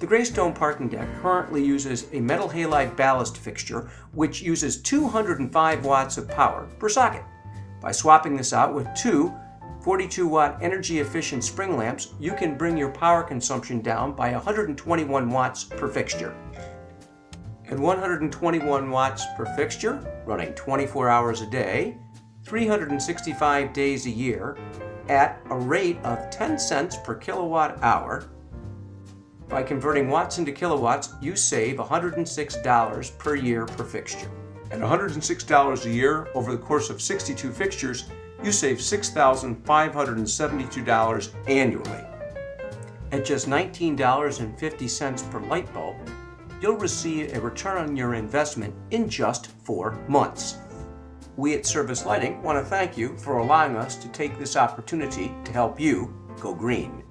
The Greystone parking deck currently uses a metal halide ballast fixture which uses 205 watts of power per socket. By swapping this out with two 42-watt energy-efficient spring lamps, you can bring your power consumption down by 121 watts per fixture. At 121 watts per fixture, running 24 hours a day, 365 days a year, at a rate of 10 cents per kilowatt hour, by converting watts into kilowatts, you save $106 per year per fixture. At $106 a year over the course of 62 fixtures, you save $6,572 annually. At just $19.50 per light bulb, you'll receive a return on your investment in just 4 months. We at Service Lighting want to thank you for allowing us to take this opportunity to help you go green.